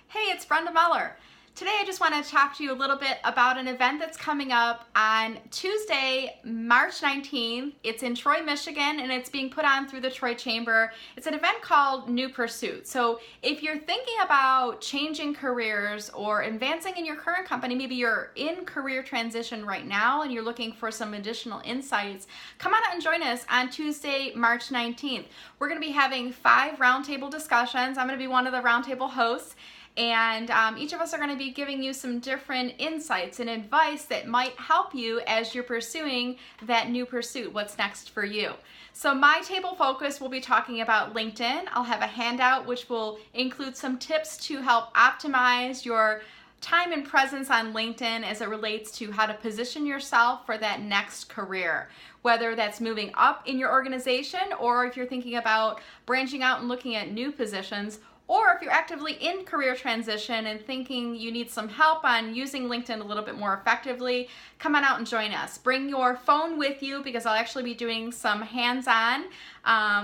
Hey, it's Brenda Meller. Today I just want to talk to you a little bit about an event that's coming up on Tuesday, March 19th. It's in Troy, Michigan, and it's being put on through the Troy Chamber. It's an event called New Pursuit. So if you're thinking about changing careers or advancing in your current company, maybe you're in career transition right now and you're looking for some additional insights, come on out and join us on Tuesday, March 19th. We're going to be having 5 roundtable discussions. I'm going to be one of the roundtable hosts. And each of us are going to be giving you some different insights and advice that might help you as you're pursuing that new pursuit, what's next for you. So my table focus will be talking about LinkedIn. I'll have a handout which will include some tips to help optimize your time and presence on LinkedIn as it relates to how to position yourself for that next career, whether that's moving up in your organization or if you're thinking about branching out and looking at new positions, or if you're actively in career transition and thinking you need some help on using LinkedIn a little bit more effectively, come on out and join us. Bring your phone with you because I'll actually be doing some hands-on.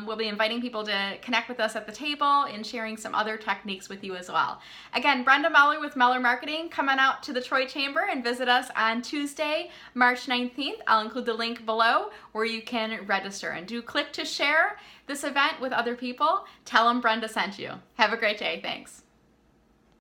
We'll be inviting people to connect with us at the table and sharing some other techniques with you as well. Again, Brenda Meller with Meller Marketing. Come on out to the Troy Chamber and visit us on Tuesday, March 19th. I'll include the link below where you can register. And do click to share this event with other people. Tell them Brenda sent you. Have a great day. Thanks.